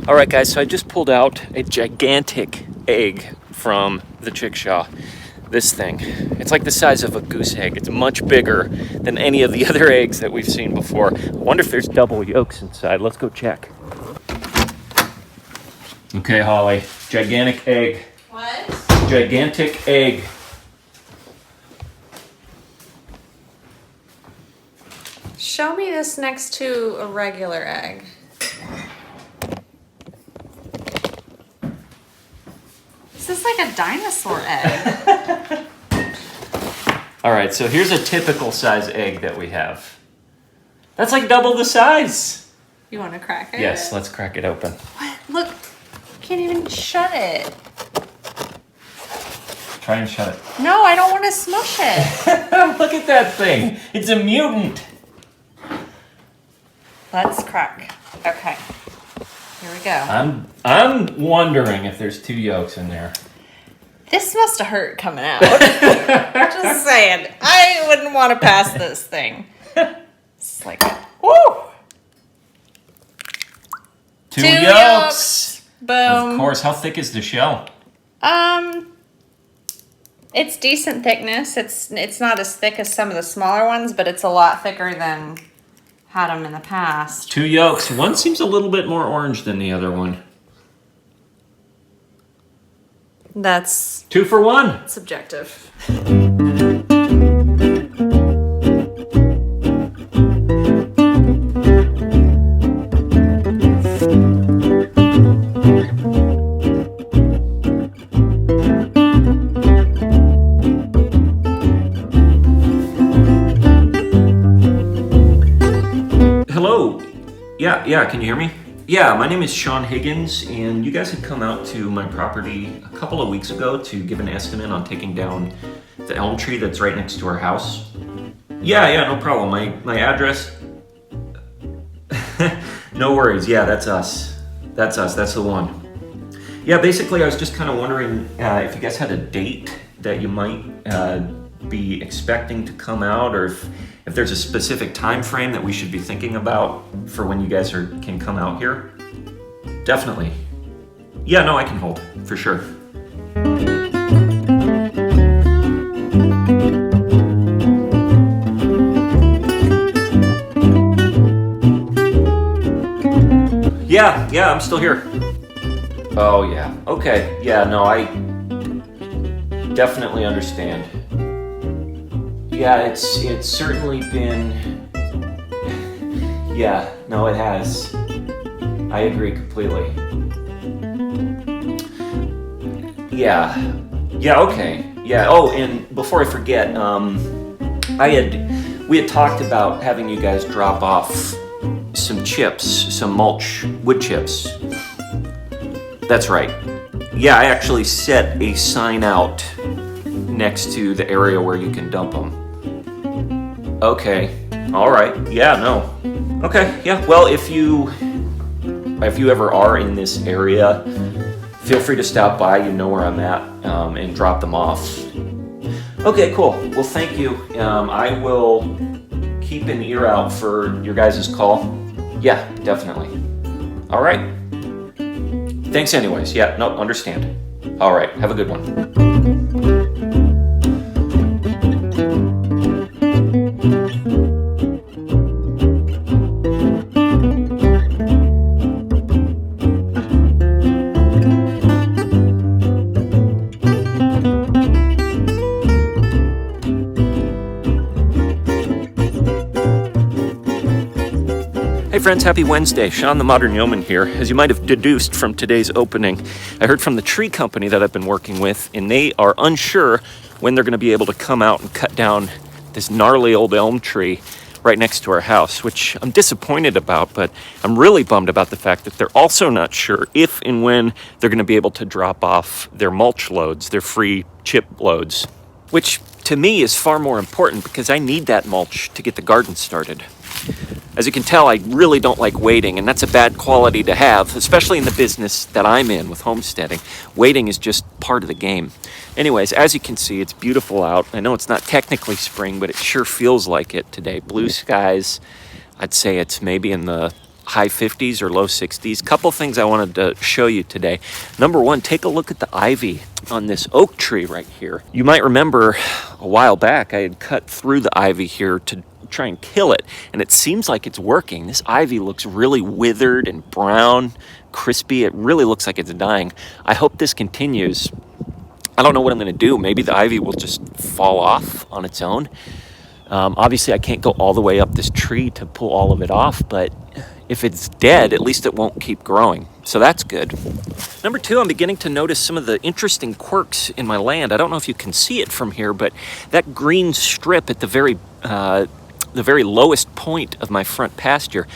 All right, guys, so I just pulled out a gigantic egg from the chickshaw. This thing, it's like the size of a goose egg. It's much bigger than any of the other eggs that we've seen before. I wonder if there's double yolks inside. Let's go check. Okay, Holly, gigantic egg. What? Gigantic egg. Show me this next to a regular egg. This is like a dinosaur egg. All right, so here's a typical size egg that we have. That's like double the size. You want to crack it? Yes, let's crack it open. What? Look, you can't even shut it. Try and shut it. No, I don't want to smush it. Look at that thing. It's a mutant. Let's crack. Okay. Here we go. I'm wondering if there's 2 yolks in there. This must have hurt coming out. Just saying. I wouldn't want to pass this thing. It's like, woo! 2 2 yolks. Boom. Of course. How thick is the shell? It's decent thickness. It's not as thick as some of the smaller ones, but it's a lot thicker than had them in the past. 2 yolks. One seems a little bit more orange than the other one. That's 2 for 1. subjective. Hello. Yeah, can you hear me? Yeah, my name is Sean Higgins, and you guys had come out to my property a couple of weeks ago to give an estimate on taking down the elm tree that's right next to our house. Yeah, no problem. My address... No worries. Yeah, that's us. That's the one. Yeah, basically, I was just kind of wondering if you guys had a date that you might be expecting to come out, or if there's a specific time frame that we should be thinking about for when you guys can come out here. Definitely. Yeah, no, I can hold, for sure. Yeah, I'm still here. Oh, yeah. Okay. Yeah, no, I definitely understand. Yeah, it's certainly been... Yeah, no, it has. I agree completely. Yeah, okay. Yeah, oh, and before I forget, we had talked about having you guys drop off some chips, some mulch, wood chips. That's right. Yeah, I actually set a sign out next to the area where you can dump them. Okay. All right. Yeah, no. Okay. Yeah. Well, if you ever are in this area, feel free to stop by. You know where I'm at, and drop them off. Okay, cool. Well, thank you. I will keep an ear out for your guys' call. Yeah, definitely. All right. Thanks anyways. Yeah, no, understand. All right. Have a good one. Hey friends, happy Wednesday. Sean the Modern Yeoman here. As you might have deduced from today's opening, I heard from the tree company that I've been working with, and they are unsure when they're going to be able to come out and cut down this gnarly old elm tree right next to our house, which I'm disappointed about, but I'm really bummed about the fact that they're also not sure if and when they're going to be able to drop off their mulch loads, their free chip loads, which to me is far more important because I need that mulch to get the garden started. As you can tell, I really don't like waiting, and that's a bad quality to have, especially in the business that I'm in with homesteading. Waiting is just part of the game. Anyways, as you can see, it's beautiful out. I know it's not technically spring, but it sure feels like it today. Blue skies. I'd say it's maybe in the high 50s or low 60s. Couple things I wanted to show you today. Number one, take a look at the ivy on this oak tree right here. You might remember a while back I had cut through the ivy here to try and kill it, and it seems like it's working. This ivy looks really withered and brown, crispy. It really looks like it's dying. I hope this continues. I don't know what I'm going to do. Maybe the ivy will just fall off on its own. Obviously, I can't go all the way up this tree to pull all of it off, but if it's dead, at least it won't keep growing. So that's good. Number two, I'm beginning to notice some of the interesting quirks in my land. I don't know if you can see it from here, but that green strip at the very lowest point of my front pasture,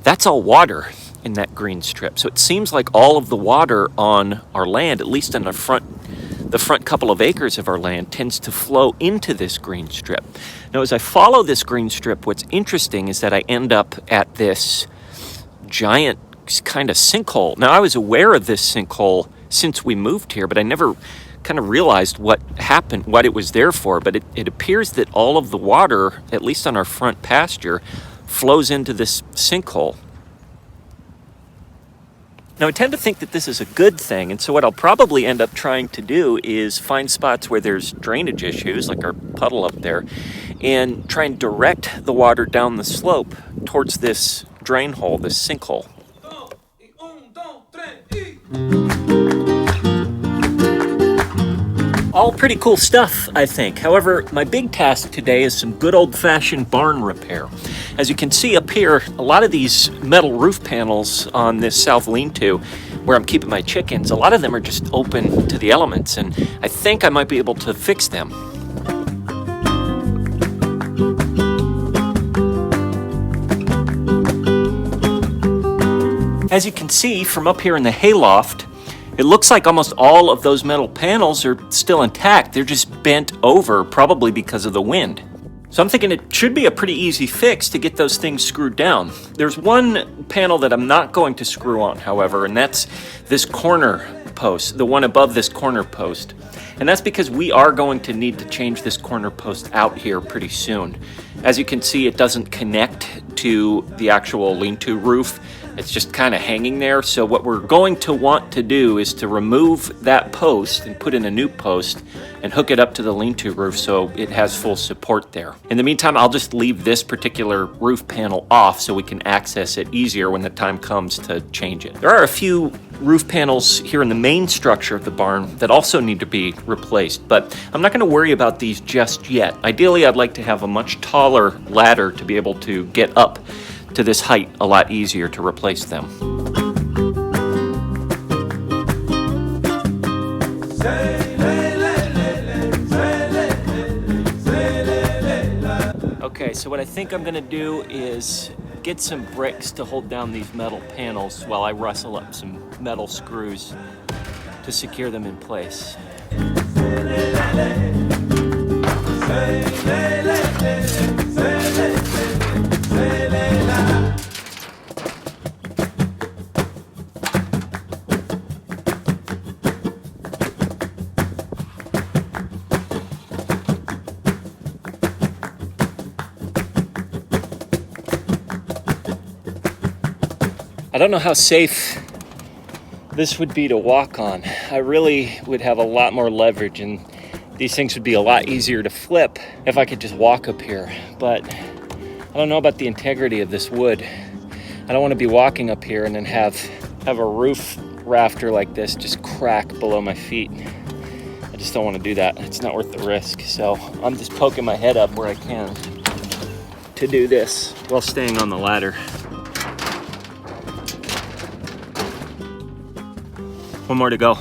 that's all water in that green strip. So it seems like all of the water on our land, at least in the front couple of acres of our land, tends to flow into this green strip. Now, as I follow this green strip, what's interesting is that I end up at this giant kind of sinkhole. Now, I was aware of this sinkhole since we moved here, but I never kind of realized what happened, what it was there for. But it appears that all of the water, at least on our front pasture, flows into this sinkhole. Now, I tend to think that this is a good thing, and so what I'll probably end up trying to do is find spots where there's drainage issues, like our puddle up there, and try and direct the water down the slope towards this drain hole, this sinkhole. All pretty cool stuff, I think. However, my big task today is some good old-fashioned barn repair. As you can see up here, a lot of these metal roof panels on this south lean-to where I'm keeping my chickens, a lot of them are just open to the elements, and I think I might be able to fix them. As you can see from up here in the hayloft, it looks like almost all of those metal panels are still intact. They're just bent over, probably because of the wind. So I'm thinking it should be a pretty easy fix to get those things screwed down. There's one panel that I'm not going to screw on, however, and that's this corner post, the one above this corner post. And that's because we are going to need to change this corner post out here pretty soon. As you can see, it doesn't connect to the actual lean-to roof. It's just kind of hanging there. So what we're going to want to do is to remove that post and put in a new post and hook it up to the lean-to roof so it has full support there. In the meantime, I'll just leave this particular roof panel off so we can access it easier when the time comes to change it. There are a few roof panels here in the main structure of the barn that also need to be replaced, but I'm not going to worry about these just yet. Ideally, I'd like to have a much taller ladder to be able to get up to this height a lot easier to replace them. Okay, so what I think I'm gonna do is get some bricks to hold down these metal panels while I rustle up some metal screws to secure them in place. I don't know how safe this would be to walk on. I really would have a lot more leverage, and these things would be a lot easier to flip if I could just walk up here. But I don't know about the integrity of this wood. I don't want to be walking up here and then have a roof rafter like this just crack below my feet. I just don't want to do that. It's not worth the risk. So I'm just poking my head up where I can to do this while staying on the ladder. One more to go.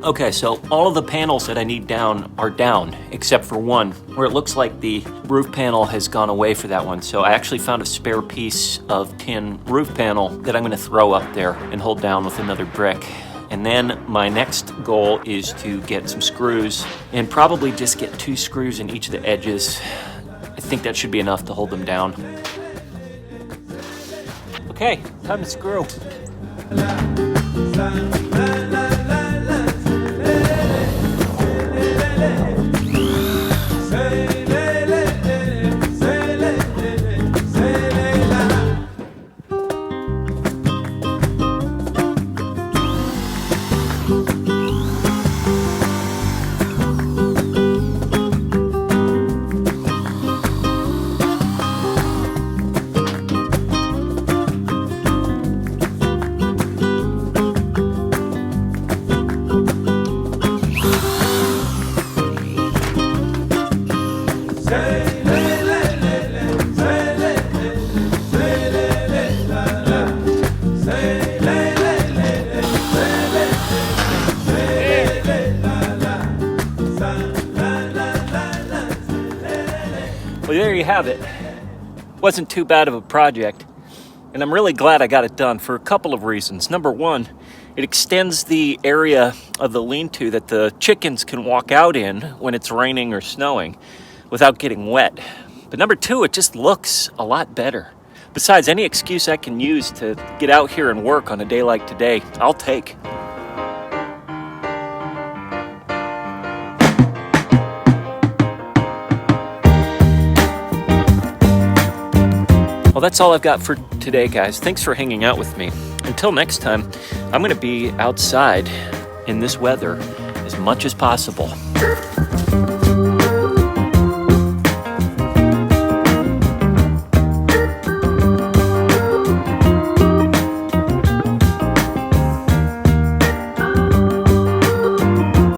Okay, so all of the panels that I need down are down, except for one, where it looks like the roof panel has gone away for that one. So I actually found a spare piece of tin roof panel that I'm gonna throw up there and hold down with another brick. And then my next goal is to get some screws and probably just get 2 screws in each of the edges. I think that should be enough to hold them down. Okay, time to screw. have it. Wasn't too bad of a project, and I'm really glad I got it done for a couple of reasons. Number one, it extends the area of the lean-to that the chickens can walk out in when it's raining or snowing without getting wet. But number two, it just looks a lot better. Besides, any excuse I can use to get out here and work on a day like today, I'll take. Well, that's all I've got for today, guys. Thanks for hanging out with me. Until next time, I'm going to be outside in this weather as much as possible.